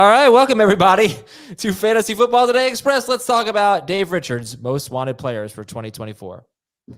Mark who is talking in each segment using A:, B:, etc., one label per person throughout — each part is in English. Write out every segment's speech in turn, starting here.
A: All right, welcome everybody to Fantasy Football Today Express. Let's talk about Dave Richards' most wanted players for 2024. All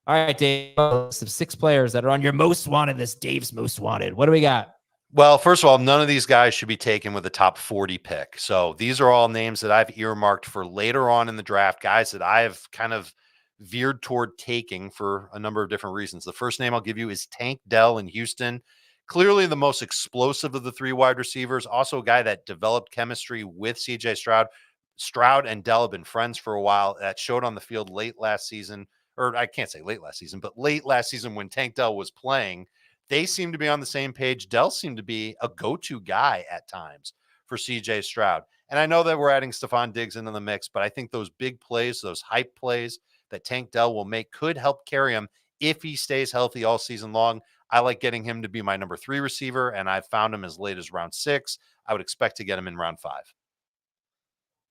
A: right, Dave, a list of 6 players that are on your most wanted list. Dave's most wanted. What do we got?
B: Well, first of all, none of these guys should be taken with a top 40 pick. So these are all names that I've earmarked for later on in the draft, guys that I've kind of veered toward taking for a number of different reasons. The first name I'll give you is Tank Dell in Houston. Clearly the most explosive of the 3 wide receivers, also a guy that developed chemistry with CJ Stroud. Stroud and Dell have been friends for a while. That showed on the field late last season, or I can't say late last season, but late last season when Tank Dell was playing. They seem to be on the same page. Dell seemed to be a go-to guy at times for CJ Stroud. And I know that we're adding Stephon Diggs into the mix, but I think those big plays, those hype plays that Tank Dell will make could help carry him if he stays healthy all season long. I like getting him to be my number 3 receiver, and I've found him as late as round 6. I would expect to get him in round 5.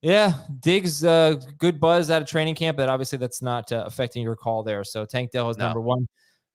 A: Yeah, Diggs, good buzz out of training camp, but obviously that's not affecting your call there. So Tank Dell is number 1.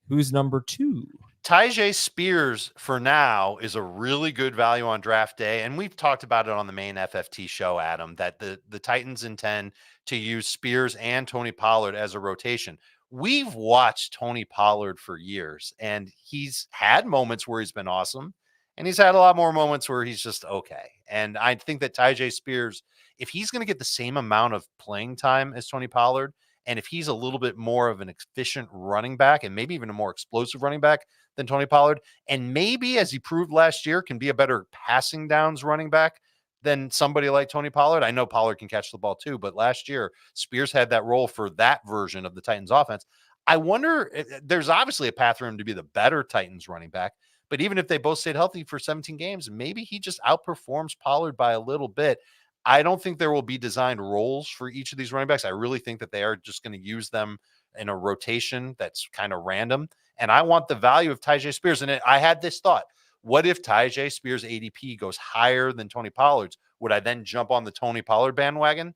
A: Who's number 2?
B: Tyjae Spears for now is a really good value on draft day. And we've talked about it on the main FFT show, Adam, that the Titans intend to use Spears and Tony Pollard as a rotation. We've watched Tony Pollard for years, and he's had moments where he's been awesome, and he's had a lot more moments where he's just okay. And I think that Tyjae Spears, if he's going to get the same amount of playing time as Tony Pollard, and if he's a little bit more of an efficient running back and maybe even a more explosive running back than Tony Pollard, and maybe, as he proved last year, can be a better passing downs running back than somebody like Tony Pollard. I know Pollard can catch the ball too, but last year Spears had that role for that version of the Titans offense. I wonder, there's obviously a path for him to be the better Titans running back, but even if they both stayed healthy for 17 games, maybe he just outperforms Pollard by a little bit. I don't think there will be designed roles for each of these running backs. I really think that they are just going to use them in a rotation that's kind of random. And I want the value of Tyjae Spears. And I had this thought: what if Tyjae Spears' ADP goes higher than Tony Pollard's? Would I then jump on the Tony Pollard bandwagon?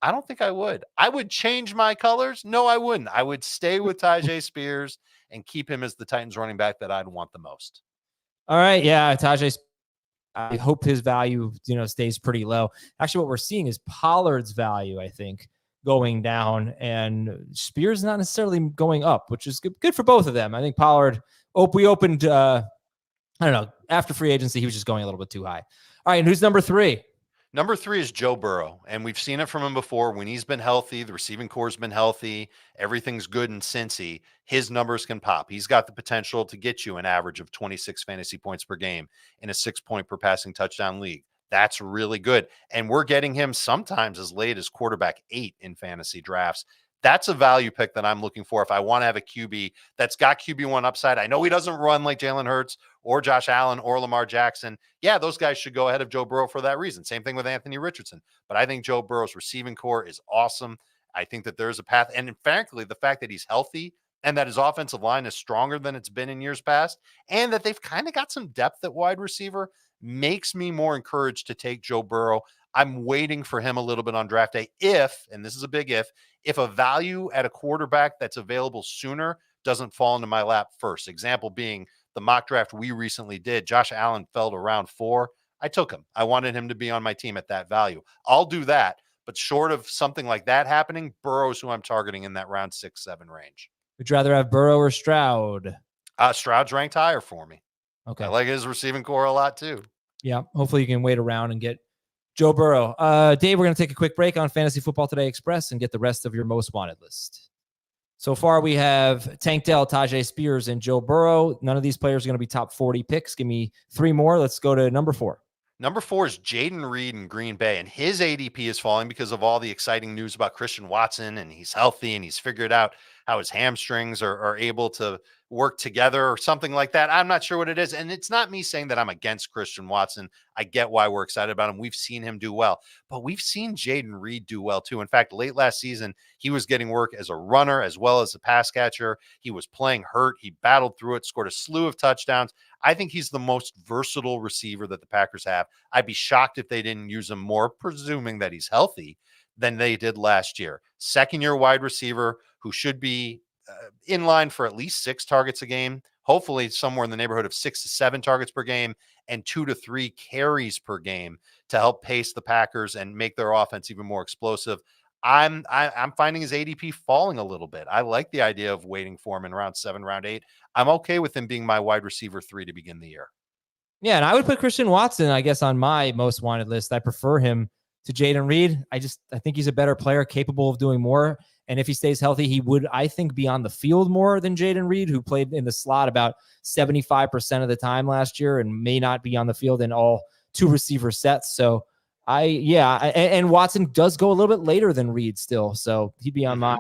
B: I don't think I would. I would change my colors. No, I wouldn't. I would stay with Tyjae Spears and keep him as the Titans running back that I'd want the most.
A: All right. Yeah. Tyjae, I hope his value, stays pretty low. Actually, what we're seeing is Pollard's value, I think, going down, and Spears not necessarily going up, which is good for both of them. I think Pollard, we opened, I don't know, after free agency, he was just going a little bit too high. All right. And who's number 3?
B: Number 3 is Joe Burrow, and we've seen it from him before. When he's been healthy, the receiving core's been healthy, everything's good in Cincy, his numbers can pop. He's got the potential to get you an average of 26 fantasy points per game in a 6-point per passing touchdown league. That's really good. And we're getting him sometimes as late as quarterback 8 in fantasy drafts. That's a value pick that I'm looking for if I want to have a QB that's got QB1 upside. I know he doesn't run like Jalen Hurts or Josh Allen or Lamar Jackson. Yeah, those guys should go ahead of Joe Burrow for that reason. Same thing with Anthony Richardson. But I think Joe Burrow's receiving core is awesome. I think that there's a path. And frankly, the fact that he's healthy and that his offensive line is stronger than it's been in years past, and that they've kind of got some depth at wide receiver, makes me more encouraged to take Joe Burrow. I'm waiting for him a little bit on draft day if, and this is a big if a value at a quarterback that's available sooner doesn't fall into my lap first. Example being the mock draft we recently did. Josh Allen fell to round 4. I took him. I wanted him to be on my team at that value. I'll do that. But short of something like that happening, Burrow's who I'm targeting in that round 6-7 range.
A: Would you rather have Burrow or Stroud?
B: Stroud's ranked higher for me.
A: Okay.
B: I like his receiving core a lot too.
A: Yeah. Hopefully you can wait around and get Joe Burrow. Dave, we're going to take a quick break on Fantasy Football Today Express and get the rest of your most wanted list. So far, we have Tank Dell, Tyjae Spears, and Joe Burrow. None of these players are going to be top 40 picks. Give me 3 more. Let's go to number 4.
B: Number 4 is Jayden Reed in Green Bay, and his ADP is falling because of all the exciting news about Christian Watson, and he's healthy, and he's figured out how his hamstrings are able to work together or something like that. I'm not sure what it is, and it's not me saying that I'm against Christian Watson. I get why we're excited about him. We've seen him do well, but we've seen Jayden Reed do well too. In fact, late last season, he was getting work as a runner as well as a pass catcher. He was playing hurt. He battled through it, scored a slew of touchdowns. I think he's the most versatile receiver that the Packers have. I'd be shocked if they didn't use him more, presuming that he's healthy, than they did last year. Second-year wide receiver who should be in line for at least 6 targets a game, hopefully somewhere in the neighborhood of 6 to 7 targets per game and 2 to 3 carries per game to help pace the Packers and make their offense even more explosive. I'm finding his ADP falling a little bit. I like the idea of waiting for him in round 7, round 8. I'm okay with him being my wide receiver 3 to begin the year.
A: Yeah, and I would put Christian Watson, I guess, on my most wanted list. I prefer him to Jayden Reed. I think he's a better player, capable of doing more. And if he stays healthy, he would, I think, be on the field more than Jayden Reed, who played in the slot about 75% of the time last year and may not be on the field in all 2 receiver sets. So and Watson does go a little bit later than Reed still. So he'd be on my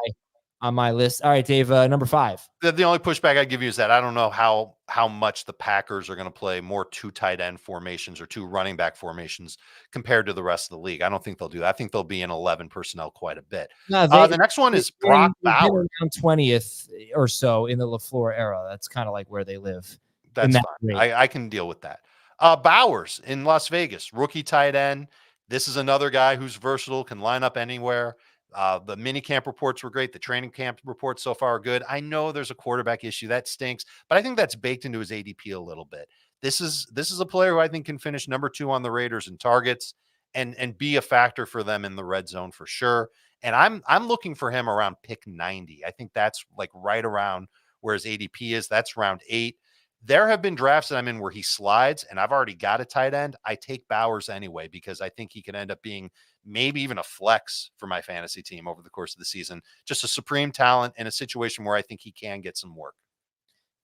A: list. All right, Dave, number 5.
B: The only pushback I give you is that I don't know how much the Packers are going to play more 2 tight end formations or 2 running back formations compared to the rest of the league. I don't think they'll do that. I think they'll be in 11 personnel quite a bit.
A: No,
B: the next one is Brock Bowers.
A: Around 20th or so in the LaFleur era. That's kind of like where they live.
B: That's fine. I can deal with that. Bowers in Las Vegas, rookie tight end. This is another guy who's versatile, can line up anywhere. The mini camp reports were great. The training camp reports so far are good. I know there's a quarterback issue that stinks, but I think that's baked into his ADP a little bit. This is a player who I think can finish number 2 on the Raiders in targets and be a factor for them in the red zone for sure. And I'm looking for him around pick 90. I think that's like right around where his ADP is. That's round 8. There have been drafts that I'm in where he slides and I've already got a tight end. I take Bowers anyway, because I think he can end up being maybe even a flex for my fantasy team over the course of the season. Just a supreme talent in a situation where I think he can get some work.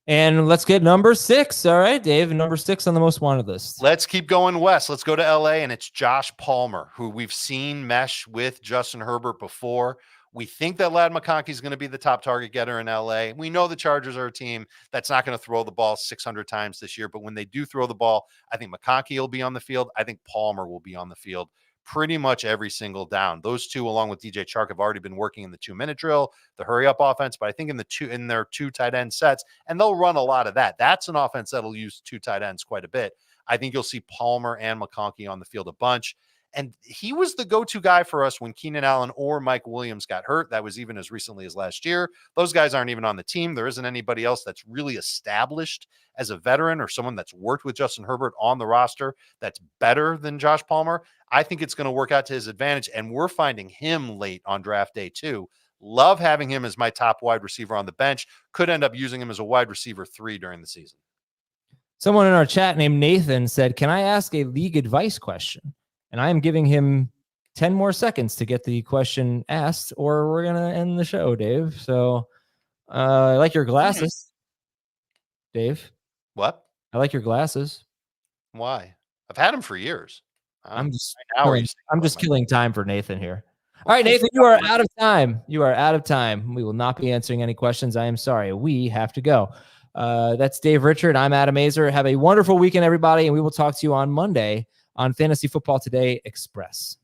A: And let's get number 6. All right, Dave, number 6 on the most wanted list.
B: Let's keep going west. Let's go to LA, and it's Josh Palmer, who we've seen mesh with Justin Herbert before. We think that Ladd McConkey is going to be the top target getter in LA. We know the Chargers are a team that's not going to throw the ball 600 times this year, but when they do throw the ball, I think McConkey will be on the field. I think Palmer will be on the field pretty much every single down. Those two, along with DJ Chark, have already been working in the 2-minute drill, the hurry up offense, but I think in their 2 tight end sets, and they'll run a lot of that. That's an offense that'll use 2 tight ends quite a bit. I think you'll see Palmer and McConkey on the field a bunch. And he was the go-to guy for us when Keenan Allen or Mike Williams got hurt. That was even as recently as last year. Those guys aren't even on the team. There isn't anybody else that's really established as a veteran or someone that's worked with Justin Herbert on the roster that's better than Josh Palmer. I think it's going to work out to his advantage, and we're finding him late on draft day too. Love having him as my top wide receiver on the bench. Could end up using him as a wide receiver 3 during the season.
A: Someone in our chat named Nathan said, "Can I ask a league advice question?" And I am giving him 10 more seconds to get the question asked, or we're going to end the show, Dave. So I like your glasses, Dave.
B: What?
A: I like your glasses.
B: Why? I've had them for years.
A: I'm just killing time for Nathan here. All right, Nathan, you are out of time. You are out of time. We will not be answering any questions. I am sorry. We have to go. That's Dave Richard. I'm Adam Azer. Have a wonderful weekend, everybody, and we will talk to you on Monday on Fantasy Football Today Express.